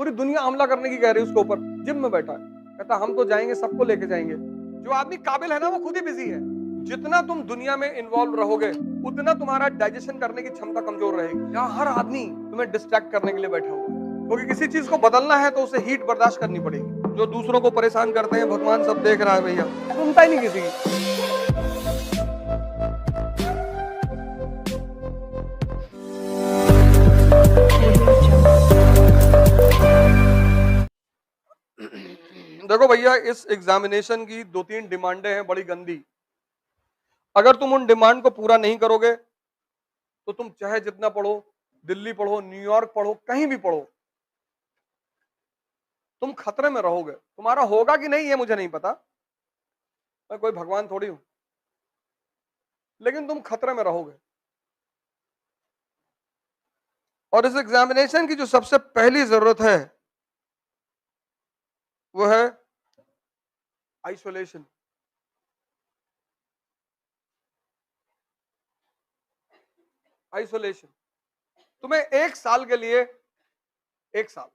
पूरी दुनिया हमला करने की कह रही है उसके ऊपर, जिम में बैठा है, कहता हम तो जाएंगे, सबको लेके जाएंगे। जो आदमी काबिल है ना वो खुद ही बिजी है। जितना तुम दुनिया में इन्वॉल्व रहोगे उतना तुम्हारा डाइजेशन करने की क्षमता कमजोर रहेगी। यहाँ हर आदमी तुम्हें डिस्ट्रैक्ट करने के लिए बैठा हुआ है, क्योंकि किसी चीज को बदलना है तो उसे हीट बर्दाश्त करनी पड़ेगी। जो दूसरों को परेशान करते हैं, भगवान सब देख रहा है भैया, सुनता ही नहीं किसी की। देखो भैया, इस एग्जामिनेशन की 2-3 डिमांडें हैं बड़ी गंदी। अगर तुम उन डिमांड को पूरा नहीं करोगे तो तुम चाहे जितना पढ़ो, दिल्ली पढ़ो, न्यूयॉर्क पढ़ो, कहीं भी पढ़ो, तुम खतरे में रहोगे। तुम्हारा होगा कि नहीं ये मुझे नहीं पता, मैं कोई भगवान थोड़ी हूं, लेकिन तुम खतरे में रहोगे। और इस एग्जामिनेशन की जो सबसे पहली जरूरत है वो है आइसोलेशन। आइसोलेशन। तुम्हें 1 साल के लिए, 1 साल,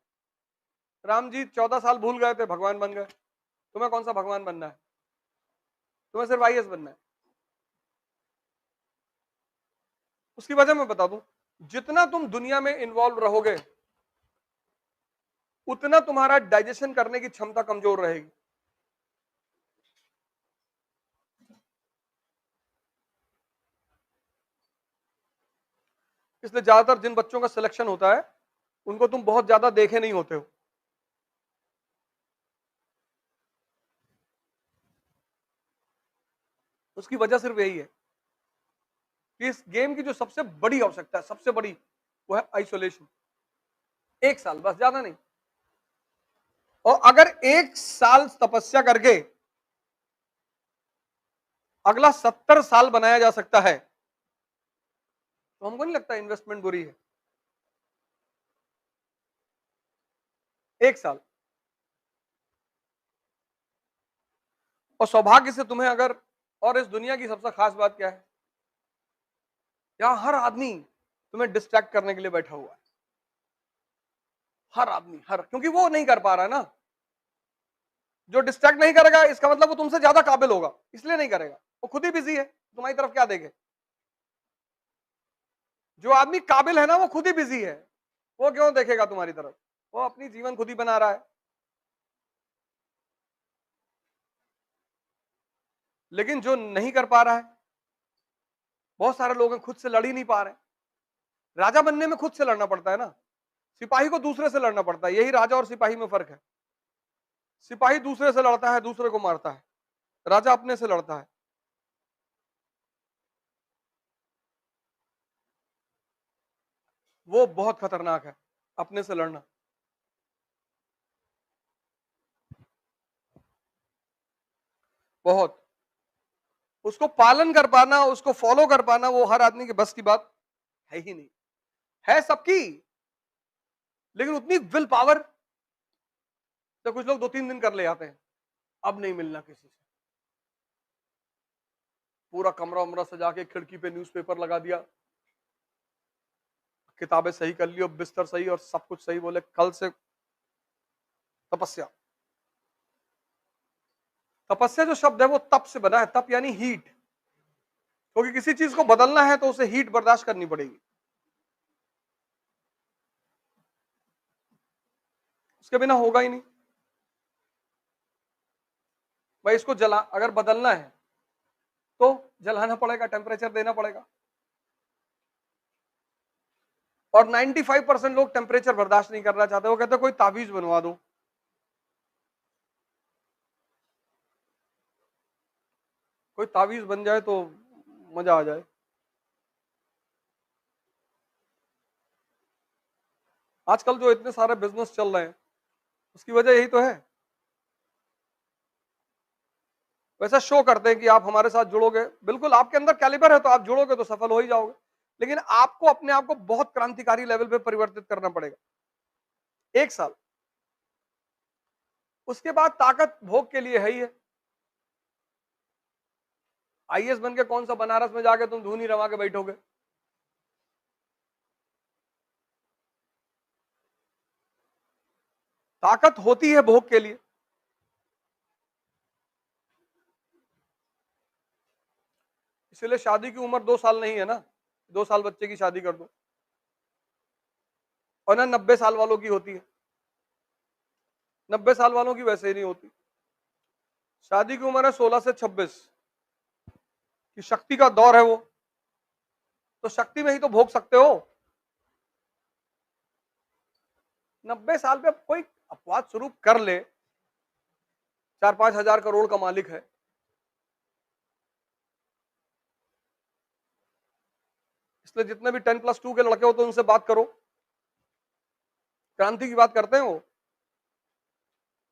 राम जी 14 साल भूल गए थे, भगवान बन गए। तुम्हें कौन सा भगवान बनना है? तुम्हें सिर्फ आईएएस बनना है। उसकी वजह मैं बता दूं, जितना तुम दुनिया में इन्वॉल्व रहोगे उतना तुम्हारा डाइजेशन करने की क्षमता कमजोर रहेगी। इसलिए ज्यादातर जिन बच्चों का सिलेक्शन होता है उनको तुम बहुत ज्यादा देखे नहीं होते हो। उसकी वजह सिर्फ यही है कि इस गेम की जो सबसे बड़ी आवश्यकता है, सबसे बड़ी, वो है आइसोलेशन। 1 साल, बस, ज्यादा नहीं। और अगर 1 साल तपस्या करके अगला 70 साल बनाया जा सकता है तो हमको नहीं लगता इन्वेस्टमेंट बुरी है। 1 साल। और सौभाग्य से तुम्हें अगर, और इस दुनिया की सबसे खास बात क्या है, यहां हर आदमी तुम्हें डिस्ट्रैक्ट करने के लिए बैठा हुआ है। हर आदमी, हर, क्योंकि वो नहीं कर पा रहा है ना। जो डिस्ट्रैक्ट नहीं करेगा इसका मतलब वो तुमसे ज्यादा काबिल होगा, इसलिए नहीं करेगा। वो खुद ही बिजी है, तुम्हारी तरफ क्या देखे। जो आदमी काबिल है ना वो खुद ही बिजी है, वो क्यों देखेगा तुम्हारी तरफ? वो अपनी जीवन खुद ही बना रहा है। लेकिन जो नहीं कर पा रहा है, बहुत सारे लोग हैं खुद से लड़ ही नहीं पा रहे। राजा बनने में खुद से लड़ना पड़ता है ना, सिपाही को दूसरे से लड़ना पड़ता है। यही राजा और सिपाही में फर्क है। सिपाही दूसरे से लड़ता है, दूसरे को मारता है। राजा अपने से लड़ता है। वो बहुत खतरनाक है, अपने से लड़ना। बहुत। उसको पालन कर पाना, उसको फॉलो कर पाना, वो हर आदमी के बस की बात है ही नहीं। है सबकी, लेकिन उतनी विल पावर तो कुछ लोग 2-3 दिन कर ले आते हैं। अब नहीं मिलना किसी से। पूरा कमरा उमरा सजा के, खिड़की पे न्यूज़पेपर लगा दिया, किताबें सही कर ली और बिस्तर सही और सब कुछ सही, बोले कल से तपस्या। तपस्या जो शब्द है वो तप से बना है। तप यानी हीट, क्योंकि किसी चीज को बदलना है तो उसे हीट बर्दाश्त करनी पड़ेगी। उसके बिना होगा ही नहीं भाई। इसको जला, अगर बदलना है तो जलाना पड़ेगा, टेम्परेचर देना पड़ेगा। और 95% लोग टेम्परेचर बर्दाश्त नहीं करना चाहते। वो कहते कोई ताबीज बनवा दो, कोई ताबीज बन जाए तो मजा आ जाए। आजकल जो इतने सारे बिजनेस चल रहे हैं उसकी वजह यही तो है। वैसा शो करते हैं कि आप हमारे साथ जुड़ोगे, बिल्कुल आपके अंदर कैलिबर है तो आप जुड़ोगे तो सफल हो ही जाओगे। लेकिन आपको अपने आप को बहुत क्रांतिकारी लेवल पे परिवर्तित करना पड़ेगा। 1 साल। उसके बाद ताकत भोग के लिए है ही है। आईएएस बन के कौन सा बनारस में जाके तुम धूनी रवा के बैठोगे? ताकत होती है भोग के लिए। इसलिए शादी की उम्र 2 साल नहीं है ना, 2 साल बच्चे की शादी कर दो, और ना 90 साल वालों की होती है। 90 साल वालों की वैसे ही नहीं होती। शादी की उम्र है 16 से 26 कि शक्ति का दौर है वो, तो शक्ति में ही तो भोग सकते हो। 90 साल पे कोई अपवाद स्वरूप कर ले, 4-5 हजार करोड़ का मालिक है, इसलिए जितने भी 10+2 के लड़के हो तो उनसे बात करो, क्रांति की बात करते हैं वो,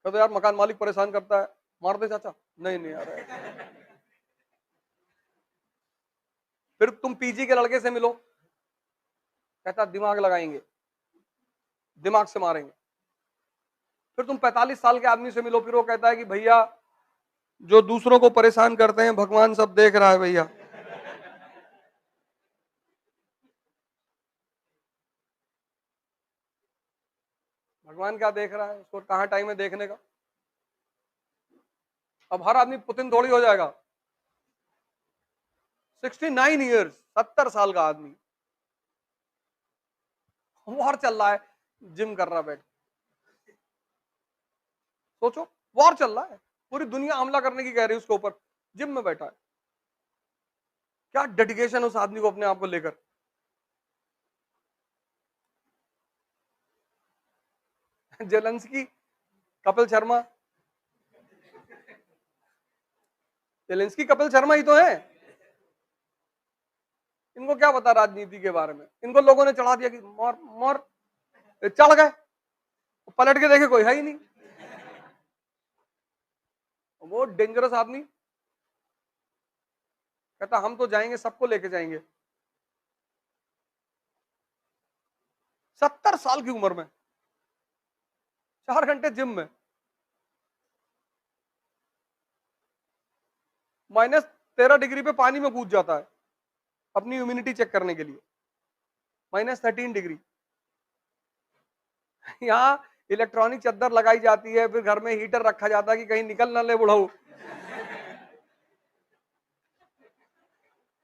कहते यार मकान मालिक परेशान करता है, मार दे चाचा, नहीं यार। फिर तुम पीजी के लड़के से मिलो, कहता दिमाग लगाएंगे, दिमाग से मारेंगे। फिर तुम 45 साल के आदमी से मिलो, फिर वो कहता है कि भैया जो दूसरों को परेशान करते हैं भगवान सब देख रहा है भैया। भगवान क्या देख रहा है, उसको कहां टाइम है देखने का। अब हर आदमी पुतिन थोड़ी हो जाएगा। 69 ईयर्स, 70 साल का आदमी वॉर चल रहा है, जिम कर रहा बैठ। सोचो, वॉर चल रहा है, पूरी दुनिया हमला करने की कह रही है उसके ऊपर, जिम में बैठा है। क्या डेडिकेशन उस आदमी को अपने आप को लेकर। जेलेंस्की, कपिल शर्मा, जेलेंस्की कपिल शर्मा ही तो है। इनको क्या पता राजनीति के बारे में, इनको लोगों ने चढ़ा दिया कि मोर मोर, चढ़ गए, पलट के देखे कोई है ही नहीं। वो डेंजरस आदमी कहता हम तो जाएंगे, सबको लेके जाएंगे। 70 साल की उम्र में 4 घंटे जिम में, -13 डिग्री पे पानी में कूद जाता है अपनी इम्यूनिटी चेक करने के लिए, -13 डिग्री। यहाँ इलेक्ट्रॉनिक चद्दर लगाई जाती है, फिर घर में हीटर रखा जाता है कि कहीं निकल ना ले बुढ़ाऊ।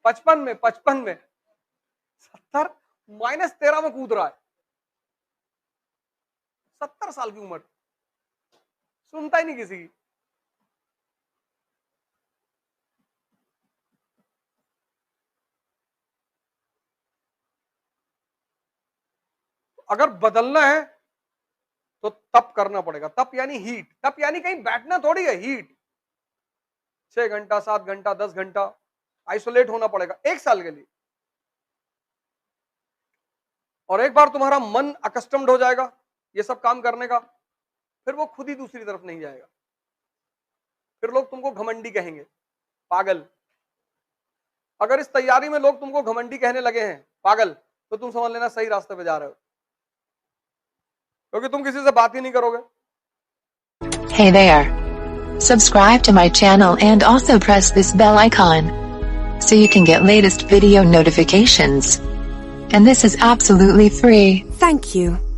55 में 70 -13 में कूद रहा है। 70 साल की उम्र, सुनता ही नहीं किसी की। अगर बदलना है तो तप करना पड़ेगा। तप यानी हीट, तप यानी कहीं बैठना थोड़ी है, हीट। 6 घंटा 7 घंटा 10 घंटा आइसोलेट होना पड़ेगा 1 साल के लिए, और एक बार तुम्हारा मन अकस्टम्ड हो जाएगा ये सब काम करने का, फिर वो खुद ही दूसरी तरफ नहीं जाएगा। फिर लोग तुमको घमंडी कहेंगे, पागल। अगर इस तैयारी में लोग तुमको घमंडी कहने लगे हैं, पागल, तो तुम समझ लेना सही रास्ते पे जा रहे हो, क्योंकि तुम किसी से बात ही नहीं करोगे। Hey there. Subscribe to my channel and also press this bell icon so you can get latest video notifications. And this is absolutely free. Thank you.